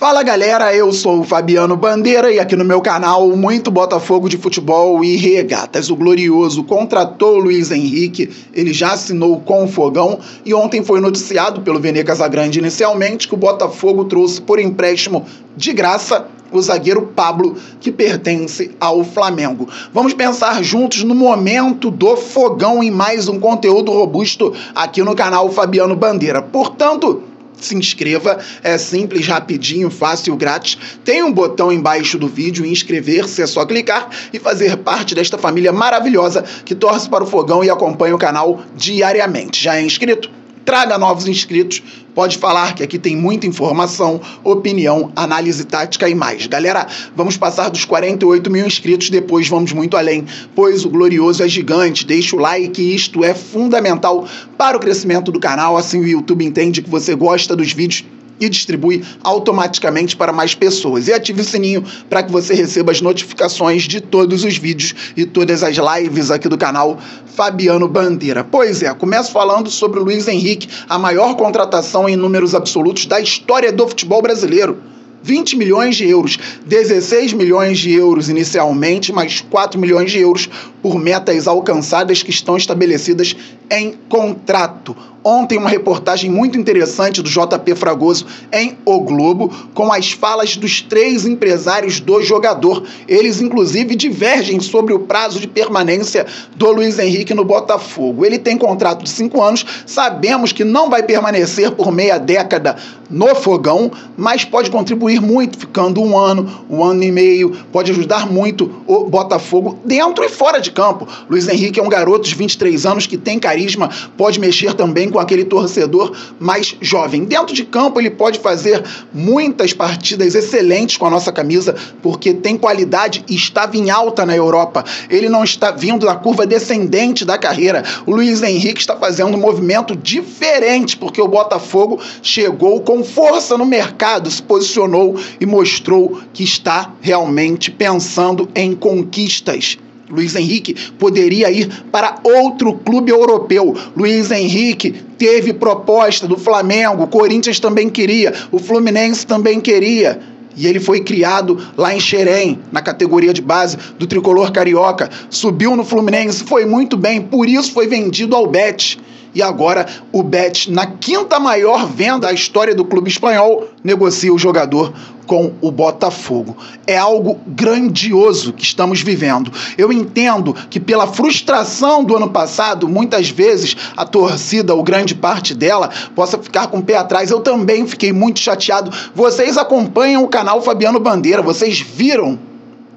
Fala galera, eu sou o Fabiano Bandeira e aqui no meu canal muito Botafogo de futebol e regatas. O Glorioso contratou o Luiz Henrique, ele já assinou com o Fogão e ontem foi noticiado pelo Vene Casagrande inicialmente que o Botafogo trouxe por empréstimo de graça o zagueiro Pablo, que pertence ao Flamengo. Vamos pensar juntos no momento do Fogão em mais um conteúdo robusto aqui no canal Fabiano Bandeira. Portanto, se inscreva, é simples, rapidinho, fácil, grátis. Tem um botão embaixo do vídeo, inscrever-se, é só clicar e fazer parte desta família maravilhosa que torce para o Fogão e acompanha o canal diariamente. Já é inscrito? Traga novos inscritos, pode falar que aqui tem muita informação, opinião, análise tática e mais. Galera, vamos passar dos 48 mil inscritos, depois vamos muito além, pois o Glorioso é gigante. Deixa o like, isto é fundamental para o crescimento do canal, assim o YouTube entende que você gosta dos vídeos e distribui automaticamente para mais pessoas. E ative o sininho para que você receba as notificações de todos os vídeos e todas as lives aqui do canal Fabiano Bandeira. Pois é, começo falando sobre o Luiz Henrique, a maior contratação em números absolutos da história do futebol brasileiro. 20 milhões de euros, 16 milhões de euros inicialmente, mais 4 milhões de euros por metas alcançadas que estão estabelecidas em contrato. Ontem uma reportagem muito interessante do JP Fragoso em O Globo, com as falas dos 3 empresários do jogador. Eles, inclusive, divergem sobre o prazo de permanência do Luiz Henrique no Botafogo. Ele tem contrato de 5 anos, sabemos que não vai permanecer por meia década no Fogão, mas pode contribuir muito, ficando um ano e meio, pode ajudar muito o Botafogo dentro e fora de campo. Luiz Henrique é um garoto de 23 anos que tem carisma, pode mexer também com aquele torcedor mais jovem. Dentro de campo ele pode fazer muitas partidas excelentes com a nossa camisa, porque tem qualidade e estava em alta na Europa. Ele não está vindo da curva descendente da carreira. O Luiz Henrique está fazendo um movimento diferente, porque o Botafogo chegou com força no mercado, se posicionou e mostrou que está realmente pensando em conquistas. Luiz Henrique poderia ir para outro clube europeu. Luiz Henrique teve proposta do Flamengo, o Corinthians também queria, o Fluminense também queria. E ele foi criado lá em Xerém, na categoria de base do tricolor carioca. Subiu no Fluminense, foi muito bem, por isso foi vendido ao Betis. E agora o Betis, na 5ª maior venda da história do clube espanhol, negocia o jogador com o Botafogo. É algo grandioso que estamos vivendo. Eu entendo que pela frustração do ano passado, muitas vezes a torcida, ou grande parte dela, possa ficar com o pé atrás. Eu também fiquei muito chateado. Vocês acompanham o canal Fabiano Bandeira, vocês viram,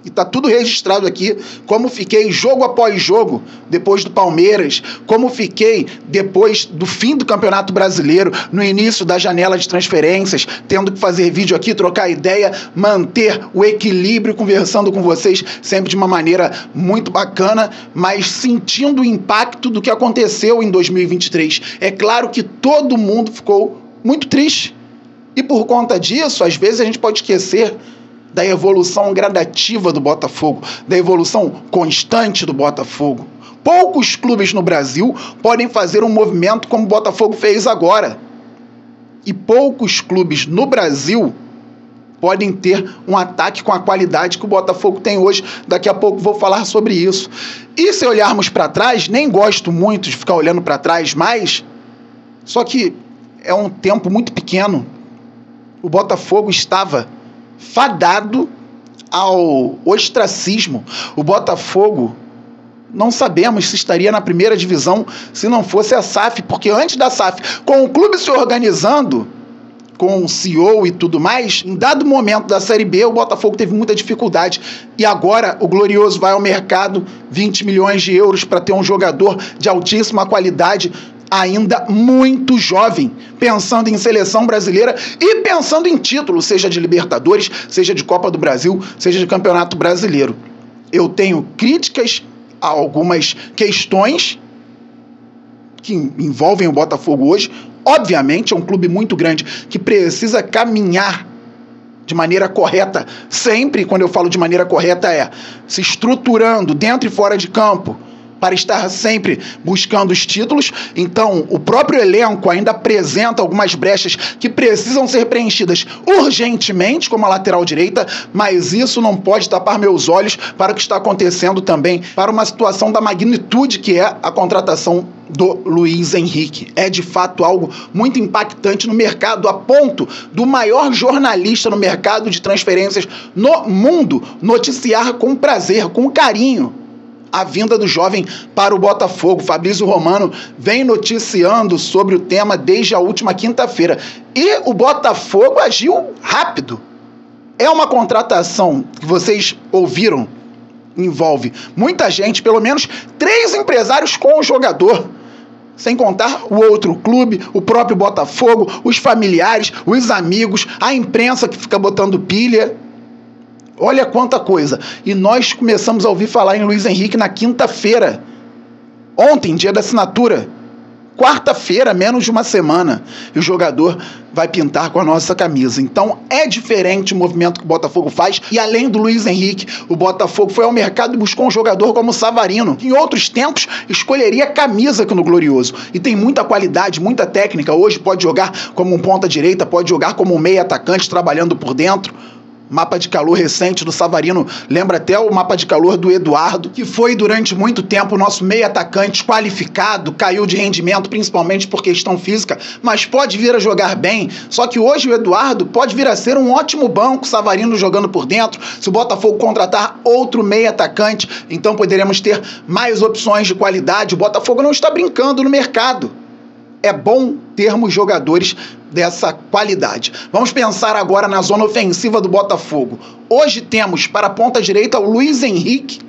e tá tudo registrado aqui, como fiquei jogo após jogo, depois do Palmeiras, como fiquei depois do fim do Campeonato Brasileiro, no início da janela de transferências, tendo que fazer vídeo aqui, trocar ideia, manter o equilíbrio, conversando com vocês, sempre de uma maneira muito bacana, mas sentindo o impacto do que aconteceu em 2023. É claro que todo mundo ficou muito triste, e por conta disso, às vezes a gente pode esquecer da evolução gradativa do Botafogo, da evolução constante do Botafogo. Poucos clubes no Brasil podem fazer um movimento como o Botafogo fez agora. E poucos clubes no Brasil podem ter um ataque com a qualidade que o Botafogo tem hoje. Daqui a pouco vou falar sobre isso. E se olharmos para trás, nem gosto muito de ficar olhando para trás mais, só que é um tempo muito pequeno. O Botafogo estava fadado ao ostracismo. O Botafogo, não sabemos se estaria na primeira divisão se não fosse a SAF, porque antes da SAF, com o clube se organizando, com o CEO e tudo mais, em dado momento da Série B, o Botafogo teve muita dificuldade. E agora o Glorioso vai ao mercado, 20 milhões de euros para ter um jogador de altíssima qualidade, ainda muito jovem, pensando em seleção brasileira e pensando em título, seja de Libertadores, seja de Copa do Brasil, seja de Campeonato Brasileiro. Eu tenho críticas a algumas questões que envolvem o Botafogo hoje. Obviamente, é um clube muito grande que precisa caminhar de maneira correta. Sempre, quando eu falo de maneira correta, é se estruturando dentro e fora de campo, para estar sempre buscando os títulos. Então, o próprio elenco ainda apresenta algumas brechas que precisam ser preenchidas urgentemente, como a lateral direita, mas isso não pode tapar meus olhos para o que está acontecendo também, para uma situação da magnitude que é a contratação do Luiz Henrique. É de fato algo muito impactante no mercado, a ponto do maior jornalista no mercado de transferências no mundo noticiar com prazer, com carinho, a vinda do jovem para o Botafogo. Fabrício Romano vem noticiando sobre o tema desde a última quinta-feira. E o Botafogo agiu rápido. É uma contratação que vocês ouviram, envolve muita gente, pelo menos 3 empresários com o jogador. Sem contar o outro clube, o próprio Botafogo, os familiares, os amigos, a imprensa que fica botando pilha. Olha quanta coisa. E nós começamos a ouvir falar em Luiz Henrique na quinta-feira. Ontem, dia da assinatura. Quarta-feira, menos de uma semana. E o jogador vai pintar com a nossa camisa. Então é diferente o movimento que o Botafogo faz. E além do Luiz Henrique, o Botafogo foi ao mercado e buscou um jogador como o Savarino, que em outros tempos escolheria camisa aqui no Glorioso. E tem muita qualidade, muita técnica. Hoje pode jogar como um ponta direita, pode jogar como um meia atacante, trabalhando por dentro. Mapa de calor recente do Savarino lembra até o mapa de calor do Eduardo, que foi durante muito tempo o nosso meio atacante qualificado, caiu de rendimento principalmente por questão física, mas pode vir a jogar bem. Só que hoje o Eduardo pode vir a ser um ótimo banco, Savarino jogando por dentro. Se o Botafogo contratar outro meio atacante, então poderemos ter mais opções de qualidade. O Botafogo não está brincando no mercado. É bom termos jogadores dessa qualidade. Vamos pensar agora na zona ofensiva do Botafogo. Hoje temos para a ponta direita o Luiz Henrique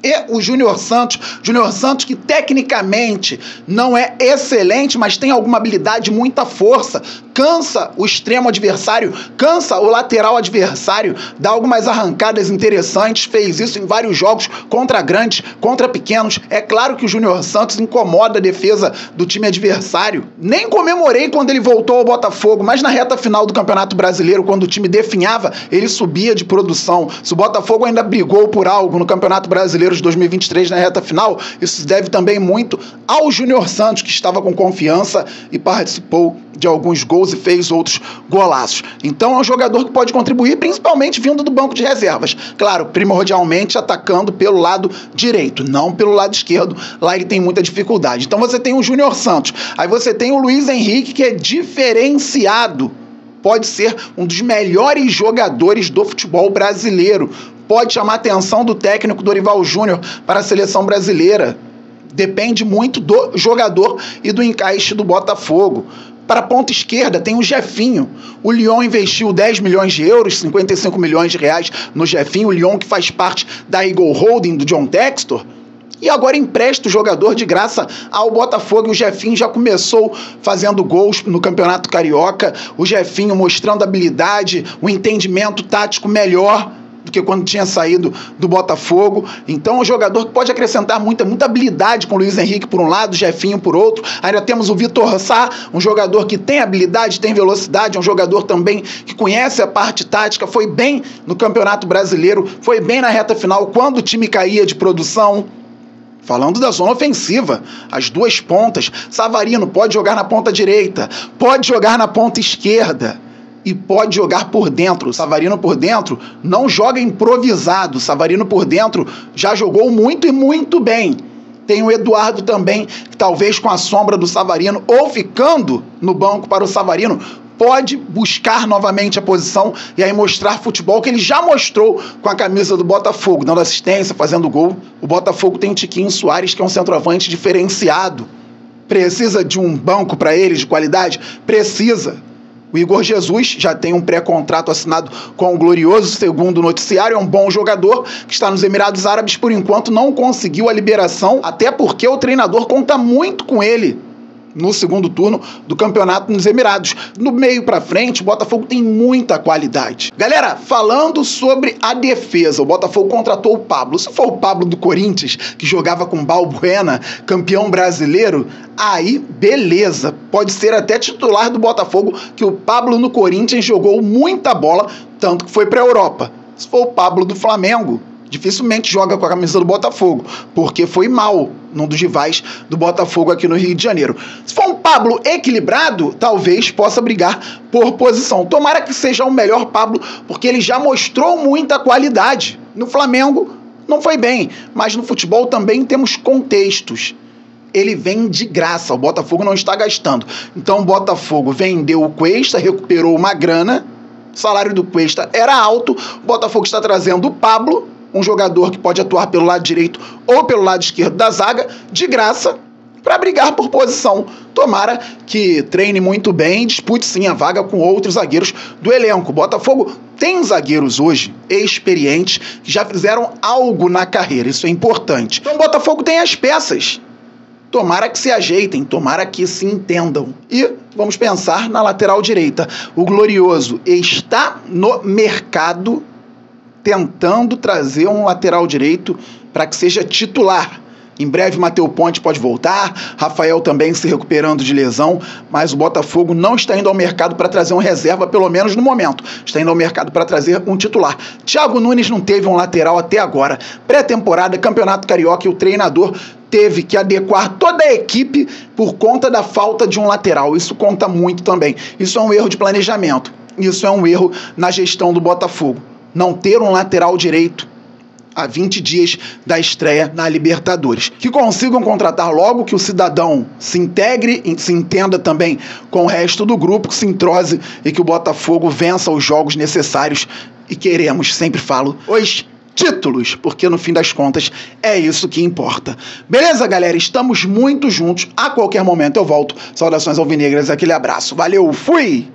e o Júnior Santos. Júnior Santos, que tecnicamente não é excelente, mas tem alguma habilidade, muita força, cansa o extremo adversário, cansa o lateral adversário, dá algumas arrancadas interessantes, fez isso em vários jogos contra grandes, contra pequenos. É claro que o Júnior Santos incomoda a defesa do time adversário. Nem comemorei quando ele voltou ao Botafogo, mas na reta final do Campeonato Brasileiro, quando o time definhava, ele subia de produção. Se o Botafogo ainda brigou por algo no Campeonato Brasileiro de 2023 na reta final, isso se deve também muito ao Júnior Santos, que estava com confiança e participou de alguns gols e fez outros golaços. Então é um jogador que pode contribuir, principalmente vindo do banco de reservas. Claro, primordialmente atacando pelo lado direito, não pelo lado esquerdo. Lá ele tem muita dificuldade. Então você tem o Júnior Santos, aí você tem o Luiz Henrique, que é diferenciado. Pode ser um dos melhores jogadores do futebol brasileiro. Pode chamar a atenção do técnico Dorival Júnior para a seleção brasileira. Depende muito do jogador e do encaixe do Botafogo. Para a ponta esquerda tem o Jefinho. O Lyon investiu 10 milhões de euros, 55 milhões de reais no Jefinho. O Lyon, que faz parte da Eagle Holding do John Textor. E agora empresta o jogador de graça ao Botafogo. E o Jefinho já começou fazendo gols no Campeonato Carioca. O Jefinho mostrando habilidade, um entendimento tático melhor do que quando tinha saído do Botafogo. Então é um jogador que pode acrescentar muita habilidade com o Luiz Henrique por um lado, o Jefinho por outro. Ainda temos o Vitor Sá, um jogador que tem habilidade, tem velocidade, é um jogador também que conhece a parte tática, foi bem no Campeonato Brasileiro, foi bem na reta final quando o time caía de produção. Falando da zona ofensiva, as duas pontas, Savarino pode jogar na ponta direita, pode jogar na ponta esquerda e pode jogar por dentro. O Savarino por dentro não joga improvisado. O Savarino por dentro já jogou muito e muito bem. Tem o Eduardo também, que talvez com a sombra do Savarino ou ficando no banco para o Savarino, pode buscar novamente a posição e aí mostrar futebol que ele já mostrou com a camisa do Botafogo, dando assistência, fazendo gol. O Botafogo tem o Tiquinho Soares, que é um centroavante diferenciado. Precisa de um banco para ele de qualidade? Precisa. O Igor Jesus já tem um pré-contrato assinado com o Glorioso, segundo o noticiário, é um bom jogador que está nos Emirados Árabes, por enquanto não conseguiu a liberação, até porque o treinador conta muito com ele no segundo turno do campeonato nos Emirados. No meio pra frente, o Botafogo tem muita qualidade. Galera, falando sobre a defesa, o Botafogo contratou o Pablo. Se for o Pablo do Corinthians, que jogava com Balbuena, campeão brasileiro, aí beleza, pode ser até titular do Botafogo, que o Pablo no Corinthians jogou muita bola, tanto que foi pra Europa. Se for o Pablo do Flamengo, dificilmente joga com a camisa do Botafogo, porque foi mal num dos rivais do Botafogo aqui no Rio de Janeiro. Se for um Pablo equilibrado, talvez possa brigar por posição. Tomara que seja o melhor Pablo, porque ele já mostrou muita qualidade. No Flamengo não foi bem, mas no futebol também temos contextos. Ele vem de graça, o Botafogo não está gastando. Então o Botafogo vendeu o Cuesta, recuperou uma grana, o salário do Cuesta era alto, o Botafogo está trazendo o Pablo, um jogador que pode atuar pelo lado direito ou pelo lado esquerdo da zaga, de graça, para brigar por posição. Tomara que treine muito bem, dispute sim a vaga com outros zagueiros do elenco. O Botafogo tem zagueiros hoje experientes que já fizeram algo na carreira, isso é importante. Então o Botafogo tem as peças. Tomara que se ajeitem, tomara que se entendam. E vamos pensar na lateral direita. O Glorioso está no mercado tentando trazer um lateral direito para que seja titular. Em breve, Matheus Ponte pode voltar, Rafael também se recuperando de lesão, mas o Botafogo não está indo ao mercado para trazer um reserva, pelo menos no momento. Está indo ao mercado para trazer um titular. Thiago Nunes não teve um lateral até agora. Pré-temporada, Campeonato Carioca, e o treinador teve que adequar toda a equipe por conta da falta de um lateral. Isso conta muito também. Isso é um erro de planejamento. Isso é um erro na gestão do Botafogo. Não ter um lateral direito há 20 dias da estreia na Libertadores. Que consigam contratar logo, que o cidadão se integre, se entenda também com o resto do grupo, que se entrose e que o Botafogo vença os jogos necessários. E queremos, sempre falo, os títulos, porque no fim das contas é isso que importa. Beleza, galera? Estamos muito juntos. A qualquer momento eu volto. Saudações alvinegras, aquele abraço. Valeu, fui!